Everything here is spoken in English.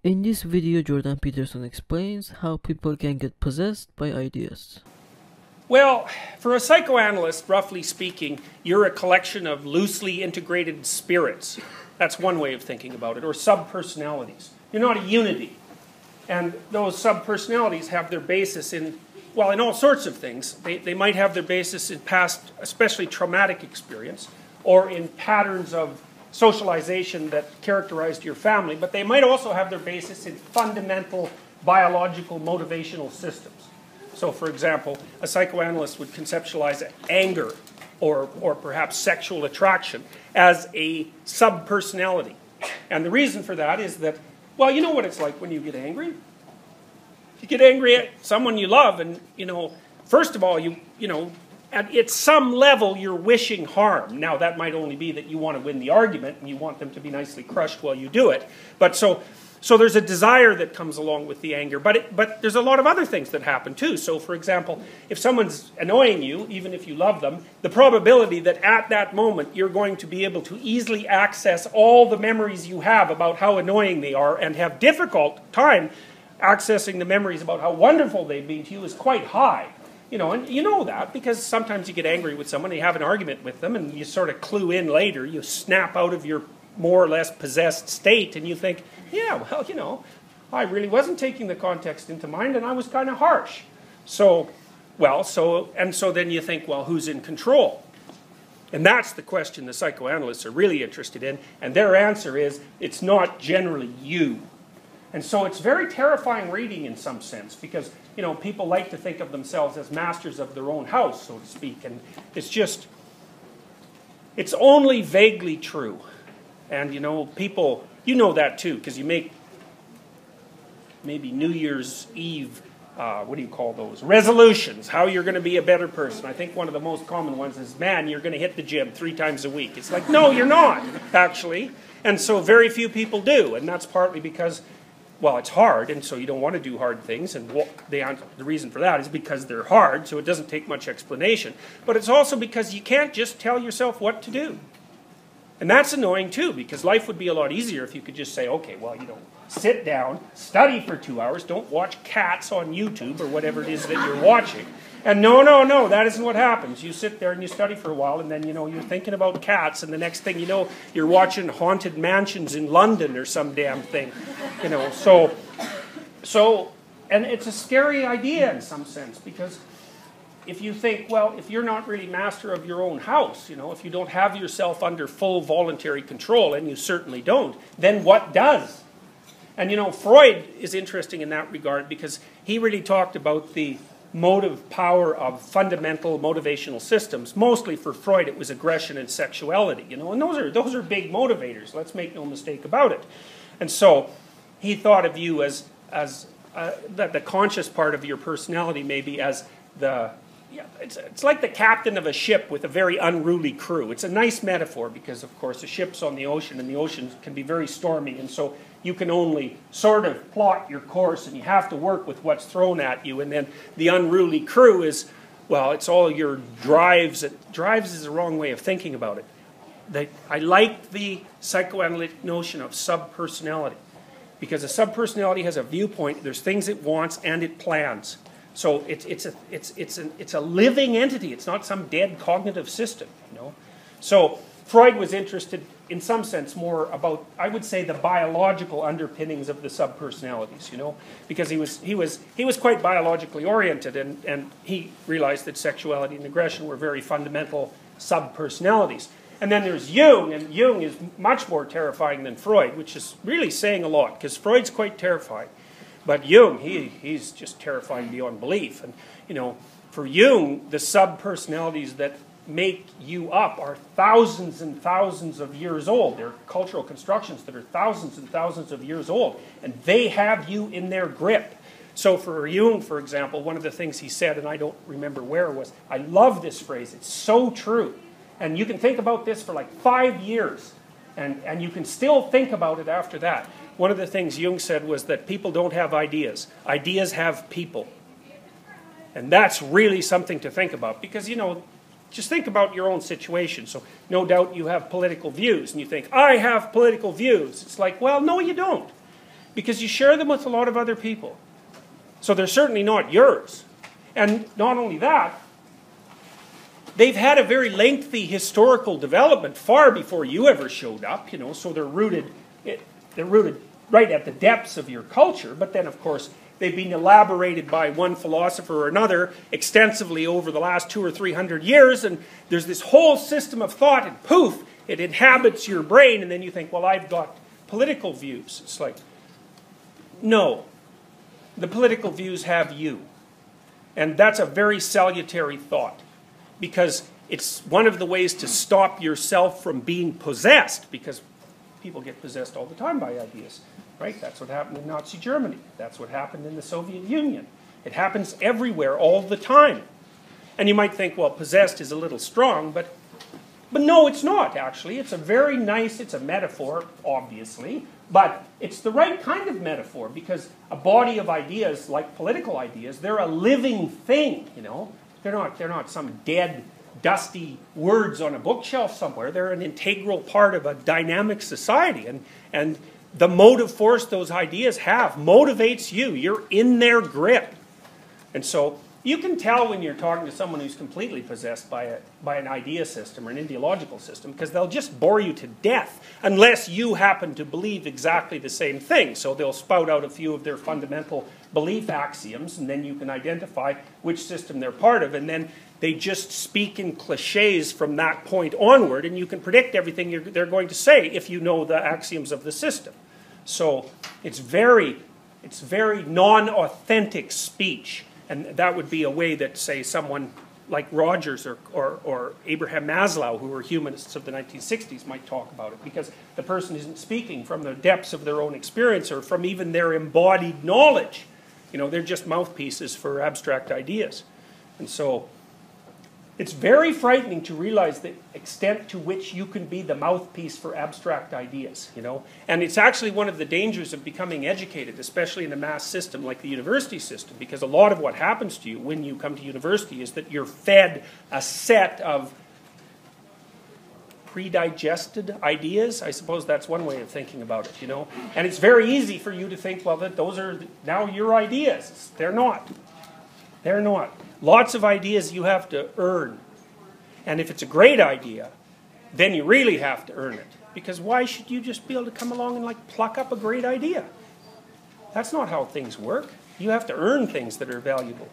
In this video, Jordan Peterson explains how people can get possessed by ideas. Well, for a psychoanalyst, roughly speaking, you're a collection of loosely integrated spirits. That's one way of thinking about it, or subpersonalities. You're not a unity. And those subpersonalities have their basis in, well, in all sorts of things. They might have their basis in past, especially traumatic experience, or in patterns of socialization that characterized your family, but they might also have their basis in fundamental biological motivational systems. So, for example, a psychoanalyst would conceptualize anger or perhaps sexual attraction as a subpersonality. And the reason for that is that, well, you know what it's like when you get angry? You get angry at someone you love, and, first of all, at some level, you're wishing harm. Now, that might only be that you want to win the argument and you want them to be nicely crushed while you do it. But so there's a desire that comes along with the anger. But there's a lot of other things that happen too. So, for example, if someone's annoying you, even if you love them, the probability that at that moment you're going to be able to easily access all the memories you have about how annoying they are and have difficult time accessing the memories about how wonderful they've been to you is quite high. And you know that because sometimes you get angry with someone, you have an argument with them, and you sort of clue in later, you snap out of your more or less possessed state, and you think, yeah, well, I really wasn't taking the context into mind, and I was kind of harsh. So then you think, well, who's in control? And that's the question the psychoanalysts are really interested in, and their answer is, it's not generally you. And so it's very terrifying reading in some sense, because people like to think of themselves as masters of their own house, so to speak, and it's only vaguely true. And people, that too, because you make maybe New Year's Eve, what do you call those? Resolutions, how you're going to be a better person. I think one of the most common ones is, man, you're going to hit the gym 3 times a week. It's like, no, you're not, actually. And so very few people do, and that's partly because, well, it's hard, and so you don't want to do hard things, and the reason for that is because they're hard, so it doesn't take much explanation. But it's also because you can't just tell yourself what to do. And that's annoying too, because life would be a lot easier if you could just say, okay, well, sit down, study for 2 hours, don't watch cats on YouTube or whatever it is that you're watching. And no, that isn't what happens. You sit there and you study for a while, and then, you're thinking about cats, and the next thing you know, you're watching Haunted Mansions in London or some damn thing. And it's a scary idea in some sense, because if you think, well, if you're not really master of your own house, if you don't have yourself under full voluntary control, and you certainly don't, then what does? And Freud is interesting in that regard, because he really talked about the motive power of fundamental motivational systems. Mostly for Freud, it was aggression and sexuality, and those are big motivators. Let's make no mistake about it. And so he thought of you as the conscious part of your personality, maybe as it's like the captain of a ship with a very unruly crew. It's a nice metaphor because, of course, a ship's on the ocean, and the ocean can be very stormy, and so you can only sort of plot your course, and you have to work with what's thrown at you. And then the unruly crew is, well, it's all your drives. Drives is the wrong way of thinking about it. I like the psychoanalytic notion of subpersonality, because a subpersonality has a viewpoint. There's things it wants, and it plans. So it's a living entity. It's not some dead cognitive system. So Freud was interested, in some sense, more about, I would say, the biological underpinnings of the subpersonalities. Because he was quite biologically oriented, and he realized that sexuality and aggression were very fundamental subpersonalities. And then there's Jung, and Jung is much more terrifying than Freud, which is really saying a lot, because Freud's quite terrifying. But Jung, he's just terrifying beyond belief. And, for Jung, the subpersonalities that make you up are thousands and thousands of years old. They're cultural constructions that are thousands and thousands of years old. And they have you in their grip. So for Jung, for example, one of the things he said, and I don't remember where it was, I love this phrase. It's so true. And you can think about this for like 5 years. And you can still think about it after that. One of the things Jung said was that people don't have ideas. Ideas have people. And that's really something to think about. Because, just think about your own situation. So no doubt you have political views. And you think, I have political views. It's like, well, no, you don't. because you share them with a lot of other people. So they're certainly not yours. And not only that, they've had a very lengthy historical development far before you ever showed up, you know, so they're rooted right at the depths of your culture. But then, of course, they've been elaborated by one philosopher or another extensively over the last 200 or 300 years, and there's this whole system of thought, and poof, it inhabits your brain, and then you think, well, I've got political views. It's like, no, the political views have you. And that's a very salutary thought, because it's one of the ways to stop yourself from being possessed, because people get possessed all the time by ideas, right? That's what happened in Nazi Germany. That's what happened in the Soviet Union. It happens everywhere all the time. And you might think, well, possessed is a little strong, but no, it's not, actually. It's a very nice, it's a metaphor, obviously, but it's the right kind of metaphor, because a body of ideas, like political ideas, they're a living thing, you know. They're not some dead, dusty words on a bookshelf somewhere. They're an integral part of a dynamic society. And the motive force those ideas have motivates you. You're in their grip. And so you can tell when you're talking to someone who's completely possessed by an idea system or an ideological system, because they'll just bore you to death unless you happen to believe exactly the same thing. So they'll spout out a few of their fundamental belief axioms, and then you can identify which system they're part of, and then they just speak in cliches from that point onward, and you can predict everything they're going to say if you know the axioms of the system. So it's very non-authentic speech. And that would be a way that, say, someone like Rogers or Abraham Maslow, who were humanists of the 1960s, might talk about it, because the person isn't speaking from the depths of their own experience or from even their embodied knowledge. You know, they're just mouthpieces for abstract ideas. And so it's very frightening to realize the extent to which you can be the mouthpiece for abstract ideas, you know. And it's actually one of the dangers of becoming educated, especially in a mass system like the university system, because a lot of what happens to you when you come to university is that you're fed a set of pre-digested ideas. I suppose that's one way of thinking about it, you know. And it's very easy for you to think, well, that those are now your ideas. They're not. They're not. Lots of ideas you have to earn. And if it's a great idea, then you really have to earn it. Because why should you just be able to come along and like pluck up a great idea? That's not how things work. You have to earn things that are valuable.